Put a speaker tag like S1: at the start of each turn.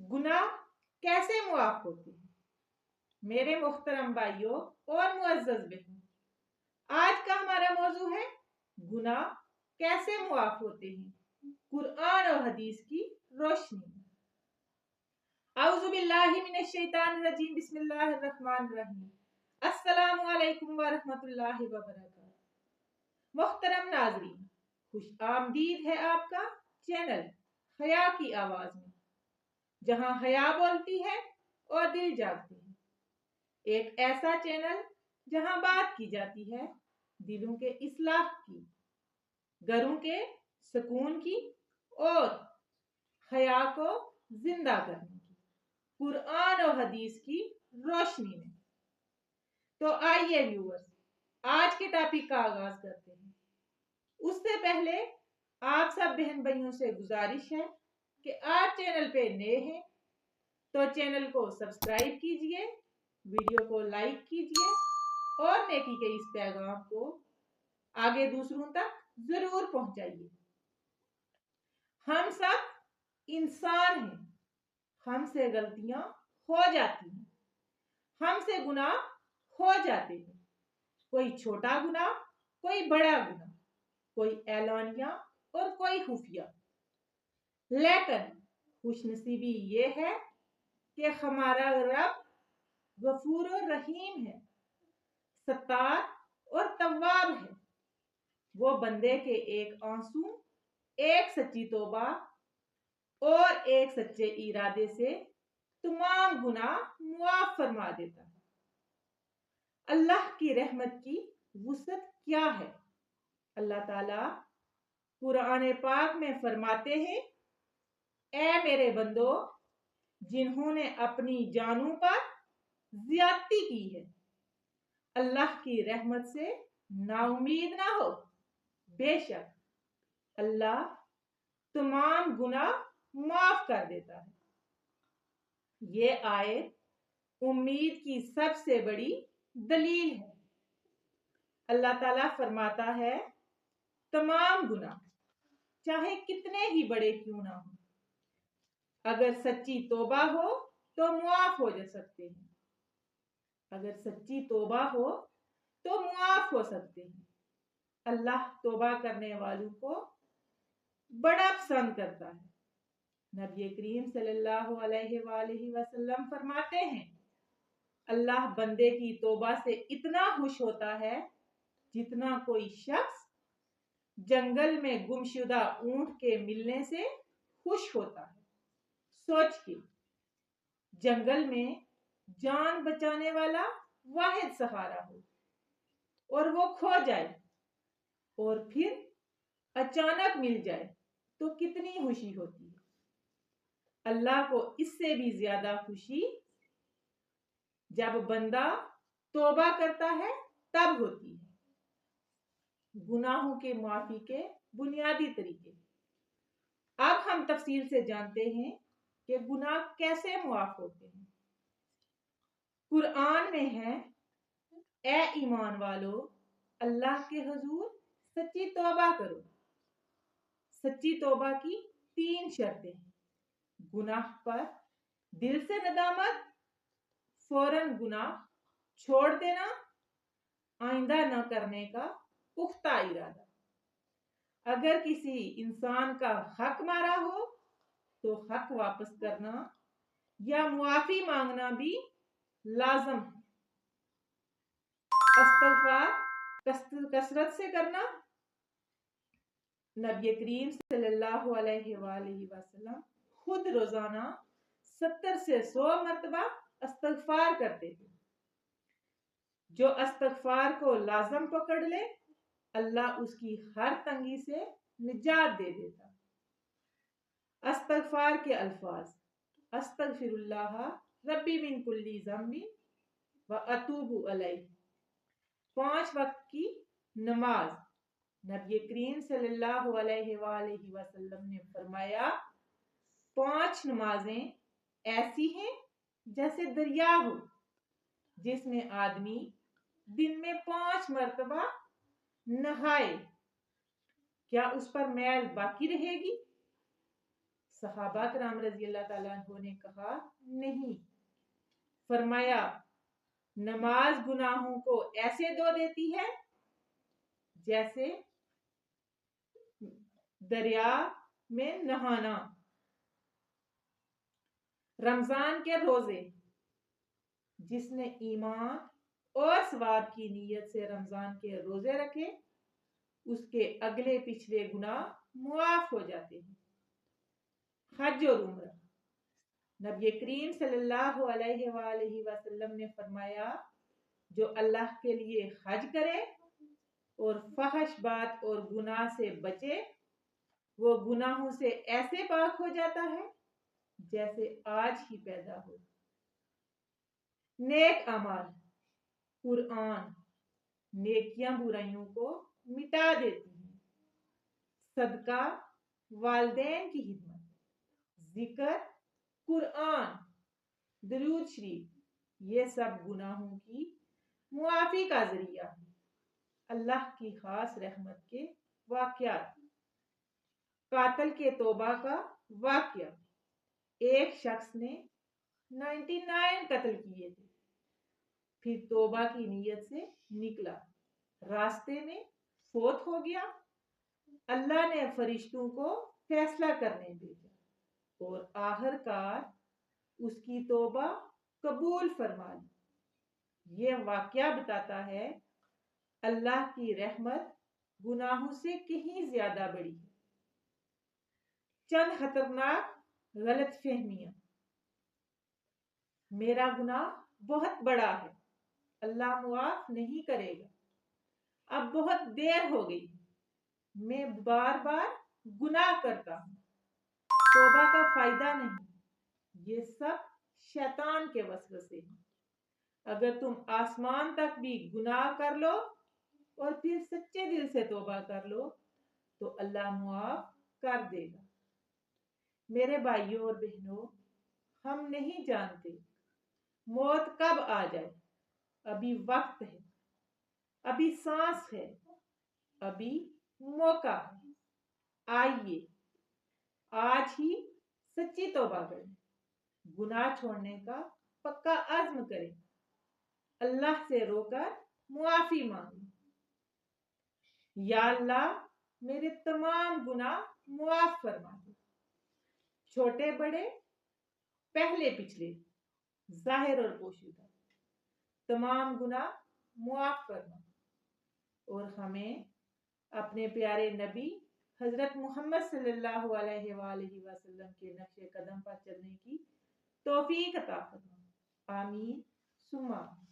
S1: गुनाह कैसे मुआफ होते हैं? मेरे मोहतरम भाइयों और मुअज़्ज़ज़ बहनों, आज का हमारा मौजू है गुनाह कैसे मुआफ होते हैं कुरान और हदीस की रोशनी में। औज़ु बिल्लाहि मिनश शैतानिर रजीम, बिस्मिल्लाहिर रहमानिर रहीम। अस्सलामु अलैकुम व रहमतुल्लाहि व बरकातहू। मोहतरम नाज़रीन, खुश आमदीद है आपका चैनल हया की आवाज में, जहां हया बोलती है और दिल जागते हैं। एक ऐसा चैनल जहां बात की जाती है दिलों के इस्लाह की, घरों के सुकून की और हया को जिंदा करने की, कुरान और हदीस की रोशनी में। तो आइए व्यूअर्स, आज के टॉपिक का आगाज करते हैं। उससे पहले आप सब बहन भाइयों से गुजारिश है कि आप चैनल पे नए हैं तो चैनल को सब्सक्राइब कीजिए, वीडियो को लाइक कीजिए और नेकी के इस पैगाम को आगे दूसरों तक जरूर पहुंचाइए। हम सब इंसान हैं, हमसे गलतियां हो जाती हैं, हमसे गुनाह हो जाते हैं। कोई छोटा गुनाह, कोई बड़ा गुनाह, कोई ऐलानिया और कोई खुफिया। लेकिन खुशनसीबी ये है कि हमारा रब गफूर और रहीम है, सत्तार और तव्वाब है। वो बंदे के एक आंसू, एक सच्ची तौबा और एक सच्चे इरादे से तमाम गुनाह मुआफ फरमा देता है। अल्लाह की रहमत की वुसअत क्या है? अल्लाह ताला कुरान पाक में फरमाते हैं, ऐ मेरे बंदो, जिन्होंने अपनी जानों पर ज्यादती की है, अल्लाह की रहमत से नाउमीद ना हो। बेशक अल्लाह तमाम गुनाह माफ कर देता है। ये आयत उम्मीद की सबसे बड़ी दलील है। अल्लाह ताला फरमाता है, तमाम गुनाह चाहे कितने ही बड़े क्यों ना हो, अगर सच्ची तौबा हो तो मुआफ हो जा सकते हैं। अगर सच्ची तौबा हो तो मुआफ हो सकते हैं। अल्लाह तौबा करने वालों को बड़ा पसंद करता है। नबी करीम सल्लल्लाहु अलैहि वसल्लम फरमाते हैं, अल्लाह बंदे की तौबा से इतना खुश होता है जितना कोई शख्स जंगल में गुमशुदा ऊंट के मिलने से खुश होता है। सोच के जंगल में जान बचाने वाला वाहिद सहारा हो और वो खो जाए और फिर अचानक मिल जाए तो कितनी खुशी होती है। अल्लाह को इससे भी ज्यादा खुशी जब बंदा तौबा करता है तब होती है। गुनाहों के माफी के बुनियादी तरीके। अब हम तफसील से जानते हैं कि गुनाह कैसे मुआफ होते हैं। कुरान में है, ए ईमान वालो, अल्लाह के हुजूर सच्ची तौबा करो। सच्ची तौबा की 3 शर्तें हैं। गुनाह पर दिल से नदामत, फौरन गुनाह छोड़ देना, आइंदा न करने का पुख्ता इरादा। अगर किसी इंसान का हक मारा हो तो हक वापस करना या मुआफी मांगना भी लाजम है। इस्तग़फ़ार कसरत से करना। नबी करीम सल्लल्लाहु अलैहि वसल्लम खुद रोजाना 70 से 100 मरतबा इस्तग़फ़ार करते थे। जो इस्तग़फ़ार को लाजम पकड़ ले, अल्लाह उसकी हर तंगी से निजात दे देता। इस्तग़फ़ार के अल्फाज, अस्तग़फ़िरुल्लाह रब्बी मिन कुल्ली ज़म्बिन व अतूबु अलैहि। 5 वक्त की नमाज। नबी करीम सल्लल्लाहु अलैहि वसल्लम ने फरमाया, 5 नमाजें ऐसी हैं जैसे दरिया हो, जिसमें आदमी दिन में 5 मरतबा नहाए, क्या उस पर मैल बाकी रहेगी? صحابہ کرام رضی اللہ تعالیٰ عنہ نے کہا نہیں، فرمایا نماز گناہوں کو ایسے دھو دیتی ہے جیسے دریا میں نہانا۔ رمضان کے روزے، جس نے ایمان اور ثواب کی نیت سے رمضان کے روزے رکھے اس کے اگلے پچھلے گناہ معاف ہو جاتے ہیں۔ حج اور عمرہ، نبی کریم صلی اللہ علیہ وآلہ وسلم نے فرمایا جو اللہ کے لیے حج کرے اور فحش بات اور گناہ سے بچے وہ گناہوں سے ایسے پاک ہو جاتا ہے جیسے آج ہی پیدا ہو۔ نیک اعمال، قرآن نیکیاں برائیوں کو مٹا دیتی ہیں۔ صدقہ، والدین کی خدمت، ذکر، قرآن، درود شریف، یہ سب گناہوں کی معافی کا ذریعہ ہے۔ اللہ کی خاص رحمت کے واقعات، قاتل کے توبہ کا واقعہ، ایک شخص نے 99 قتل کیے تھے، پھر توبہ کی نیت سے نکلا، راستے میں فوت ہو گیا، اللہ نے فرشتوں کو فیصلہ کرنے بھیجا اور آخر کار اس کی توبہ قبول فرما لی۔ یہ واقعہ بتاتا ہے اللہ کی رحمت گناہوں سے کہیں زیادہ بڑی ہے۔ چند خطرناک غلط فہمیاں، میرا گناہ بہت بڑا ہے، اللہ معاف نہیں کرے گا، اب بہت دیر ہو گئی، میں بار بار گناہ کرتا ہوں، توبہ کا فائدہ نہیں، یہ سب شیطان کے وسوسے ہیں۔ اگر تم آسمان تک بھی گناہ کر لو اور پھر سچے دل سے توبہ کر لو تو اللہ معاف کر دے گا۔ میرے بھائیوں اور بہنوں، ہم نہیں جانتے موت کب آ جائے، ابھی وقت ہے، ابھی سانس ہے، ابھی موقع ہے۔ آئیے آج ہی سچی توبہ کریں، گناہ چھوڑنے کا پکا عزم کریں، اللہ سے رو کر معافی مانگیں۔ یا اللہ میرے تمام گناہ معاف فرما دے، چھوٹے بڑے، پہلے پچھلے، ظاہر اور پوشیدہ، تمام گناہ معاف فرما، اور ہمیں اپنے پیارے نبی حضرت محمد صلی اللہ علیہ وآلہ وسلم کے نقش قدم پر چلنے کی توفیق عطا فرما۔ آمین ثم آمین۔